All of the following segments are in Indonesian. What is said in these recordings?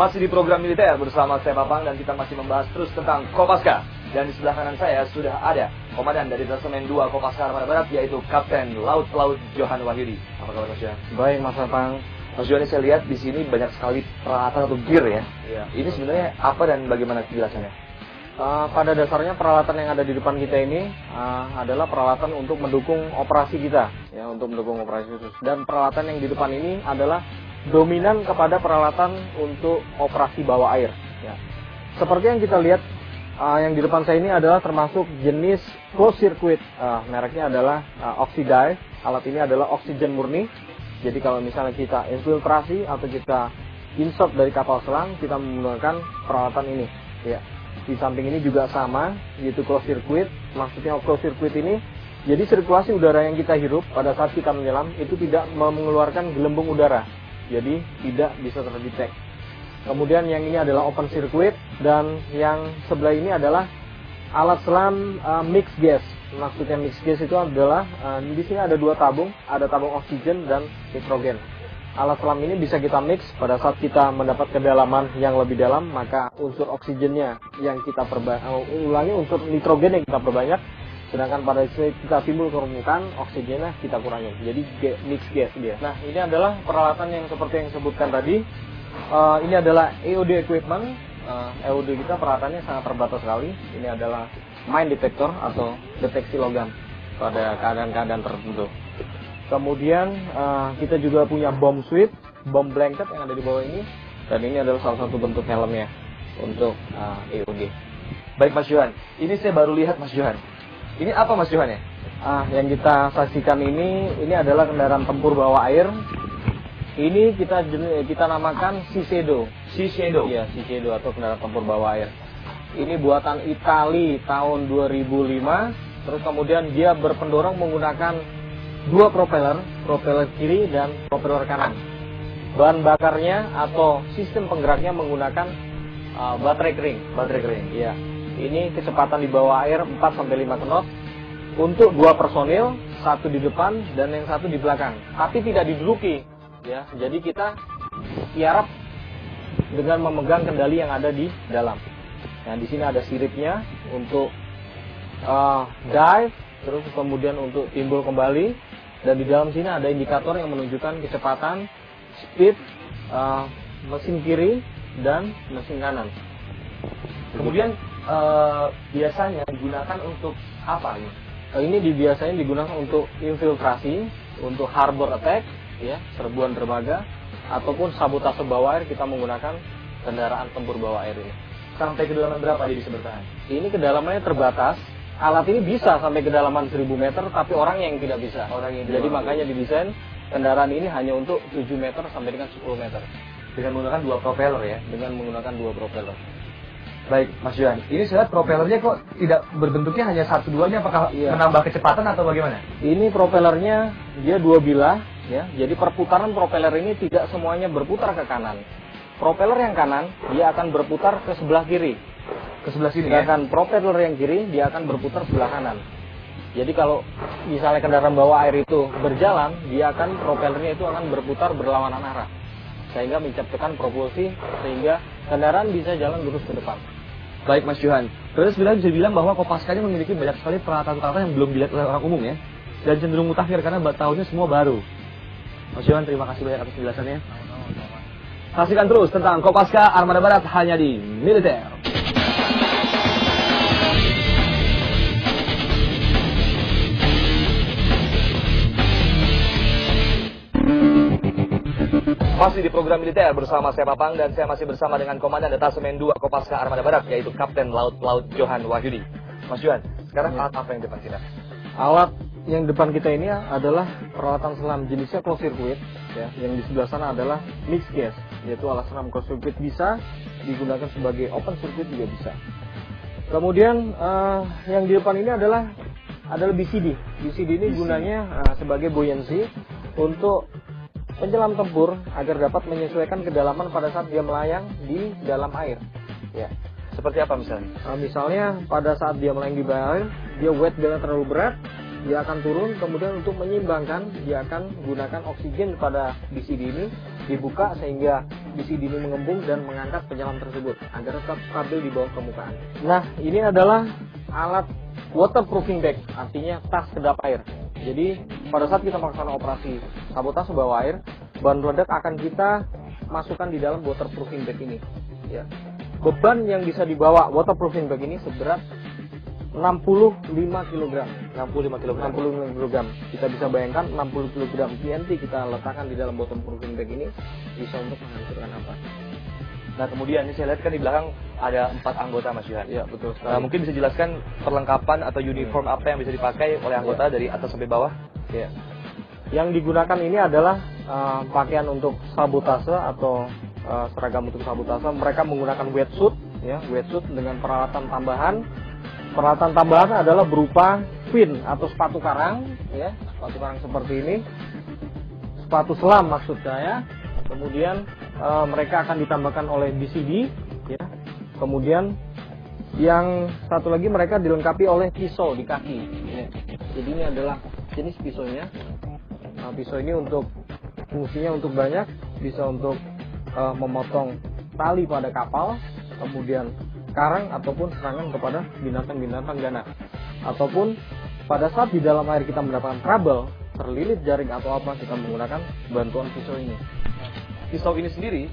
Masih di program militer bersama saya Papang dan kita masih membahas terus tentang Kopaska. Dan di sebelah kanan saya sudah ada komandan dari Detasemen 2 Kopaska Armada Barat, yaitu Kapten Laut Johan Wahyudi. Apa kabar Mas Johan? Baik Mas Papang. Mas Johan, saya lihat di sini banyak sekali peralatan atau gear ya. Iya. Ini sebenarnya apa dan bagaimana penjelasannya? Pada dasarnya peralatan yang ada di depan kita ini adalah peralatan untuk mendukung operasi kita, ya, untuk mendukung operasi khusus. Dan peralatan yang di depan ini adalah dominan kepada peralatan untuk operasi bawah air. Ya. Seperti yang kita lihat, yang di depan saya ini adalah termasuk jenis closed circuit. Mereknya adalah Oxydive. Alat ini adalah oksigen murni. Jadi kalau misalnya kita infiltrasi atau kita insert dari kapal selam, kita menggunakan peralatan ini. Ya. Di samping ini juga sama, yaitu closed circuit. Maksudnya closed circuit ini, jadi sirkulasi udara yang kita hirup pada saat kita menyelam itu tidak mengeluarkan gelembung udara. Jadi tidak bisa terdetek. Kemudian yang ini adalah open circuit dan yang sebelah ini adalah alat selam mixed gas. Maksudnya mixed gas itu adalah di sini ada dua tabung, ada tabung oksigen dan nitrogen. Alat selam ini bisa kita mix pada saat kita mendapat kedalaman yang lebih dalam, maka unsur oksigennya yang kita unsur nitrogen yang kita perbanyak, sedangkan pada saat kita timbul ke permukaan, oksigennya kita kurangi. Jadi mixed gas dia. Nah, ini adalah peralatan yang seperti yang disebutkan tadi. Ini adalah EOD equipment. EOD kita peralatannya sangat terbatas sekali. Ini adalah mine detector atau deteksi logam pada keadaan-keadaan tertentu. Kemudian kita juga punya bomb suit, bomb blanket yang ada di bawah ini. Dan ini adalah salah satu bentuk helmnya untuk EOD. Baik Mas Johan, ini saya baru lihat Mas Johan. Ini apa Mas Johan ya? Yang kita saksikan ini adalah kendaraan tempur bawah air. Ini kita namakan Shiseido. Shiseido? Iya, Shiseido atau kendaraan tempur bawah air. Ini buatan Itali tahun 2005. Terus kemudian dia berpendorong menggunakan dua propeller kiri dan propeller kanan. Bahan bakarnya atau sistem penggeraknya menggunakan baterai kering. Baterai kering. Iya. Ini kecepatan di bawah air 4-5 knot untuk dua personil, satu di depan dan yang satu di belakang. Tapi tidak diduduki, ya. Jadi kita tiarap dengan memegang kendali yang ada di dalam. Nah, di sini ada siripnya untuk dive, terus kemudian untuk timbul kembali, dan di dalam sini ada indikator yang menunjukkan kecepatan, speed, mesin kiri dan mesin kanan. Kemudian biasanya digunakan untuk apa ini? Ini biasanya digunakan untuk infiltrasi, untuk harbor attack, ya, serbuan dermaga, ataupun sabotase bawah air. Kita menggunakan kendaraan tempur bawah air ini. Sampai kedalaman berapa dia bisa bertahan? Ini kedalamannya terbatas. Alat ini bisa sampai kedalaman 1000 meter, tapi orang yang tidak bisa. Jadi makanya didesain kendaraan ini hanya untuk 7 meter sampai dengan 10 meter. Dengan menggunakan dua propeller ya? Dengan menggunakan dua propeller. Baik, Mas Johan. Ini saya lihat propellernya kok tidak berbentuknya hanya satu-duanya, apakah menambah kecepatan atau bagaimana? Ini propellernya dia dua bilah, ya. Jadi perputaran propeller ini tidak semuanya berputar ke kanan. Propeller yang kanan dia akan berputar ke sebelah kiri. Ke sebelah sini. Sedangkan propeller yang kiri dia akan berputar sebelah kanan. Jadi kalau misalnya kendaraan bawah air itu berjalan, propellernya itu akan berputar berlawanan arah, sehingga menciptakan propulsi sehingga kendaraan bisa jalan lurus ke depan. Baik Mas Johan, terus bisa dibilang bahwa Kopaska ini memiliki banyak sekali peralatan-peralatan yang belum dilihat oleh orang umum ya, dan cenderung mutakhir karena tahunnya semua baru. Mas Johan, terima kasih banyak atas penjelasannya. Saksikan terus tentang Kopaska Armada Barat hanya di Militer. Masih di program militer bersama saya Papang dan saya masih bersama dengan Komandan Detasemen 2 Kopaska Armada Barat, yaitu Kapten Laut Johan Wahyudi. Mas Johan, sekarang alat apa yang depan kita? Alat yang depan kita ini adalah peralatan selam jenisnya closed circuit, ya. Yang di sebelah sana adalah mixed gas, yaitu alat selam closed circuit bisa digunakan sebagai open circuit juga bisa. Kemudian yang di depan ini adalah BCD. BCD ini gunanya sebagai buoyancy untuk penyelam tempur agar dapat menyesuaikan kedalaman pada saat dia melayang di dalam air. Ya. Seperti apa misalnya? Misalnya pada saat dia melayang di bawah air, dia weight dengan terlalu berat, dia akan turun. Kemudian untuk menyeimbangkan, dia akan gunakan oksigen pada BCD ini dibuka sehingga BCD ini mengembung dan mengangkat penyelam tersebut agar tetap stabil di bawah permukaan. Nah, ini adalah alat waterproofing bag, artinya tas kedap air. Jadi pada saat kita melaksanakan operasi sabotase bawah air, bahan peledak akan kita masukkan di dalam waterproofing bag ini. Ya. Beban yang bisa dibawa waterproofing bag ini seberat 65 kg. 65 kg. 65 kg. Kita bisa bayangkan 60 kg TNT kita letakkan di dalam waterproofing bag ini bisa untuk menghancurkan apa. Nah, kemudian ini saya lihat kan di belakang ada 4 anggota, Mas Yohan. Ya, betul sekali. Nah, mungkin bisa jelaskan perlengkapan atau uniform apa yang bisa dipakai oleh anggota dari atas sampai bawah? Ya. Yang digunakan ini adalah pakaian untuk sabotase atau seragam untuk sabotase. Mereka menggunakan wetsuit, ya, wetsuit dengan peralatan tambahan. Peralatan tambahan adalah berupa fin atau sepatu karang, ya, sepatu karang seperti ini, sepatu selam maksud saya. Kemudian mereka akan ditambahkan oleh BCD, ya. Kemudian yang satu lagi mereka dilengkapi oleh pisau di kaki. Ya. Jadi ini adalah jenis pisaunya. Nah, pisau ini untuk fungsinya untuk banyak, bisa untuk memotong tali pada kapal, kemudian karang ataupun serangan kepada binatang-binatang ganas, ataupun pada saat di dalam air kita mendapatkan trouble, terlilit jaring atau apa, kita menggunakan bantuan pisau ini. Pisau ini sendiri,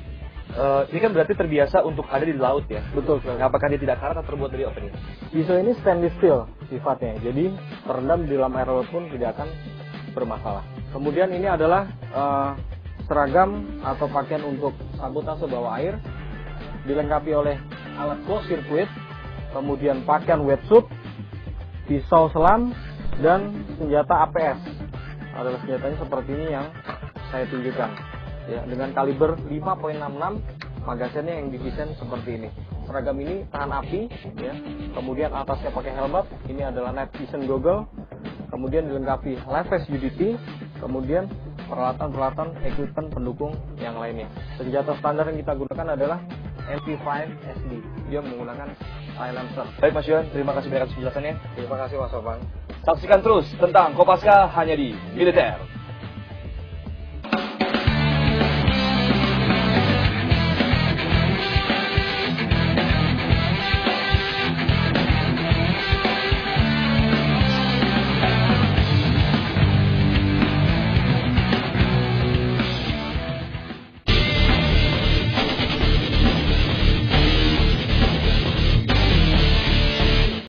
ini kan berarti terbiasa untuk ada di laut ya? Betul sekali. Apakah dia tidak karat atau terbuat dari apa ini? Pisau ini stainless steel sifatnya, jadi terendam di dalam air laut pun tidak akan bermasalah. Kemudian ini adalah seragam atau pakaian untuk sabotase bawah air, dilengkapi oleh alat closed circuit, kemudian pakaian wetsuit, pisau selam, dan senjata APS. Adalah senjatanya seperti ini yang saya tunjukkan, ya, dengan kaliber 5.66, magazinnya yang didesain seperti ini. Seragam ini tahan api, ya. Kemudian atasnya pakai helmet, ini adalah night vision goggle, kemudian dilengkapi life vest UDT, kemudian peralatan-peralatan equipment pendukung yang lainnya. Senjata standar yang kita gunakan adalah MP5 SD. Dia menggunakan silencer. Baik, Mas Yohan, terima kasih banyak atas penjelasannya. Terima kasih, Mas Sofan. Saksikan terus tentang Kopaska hanya di Militer.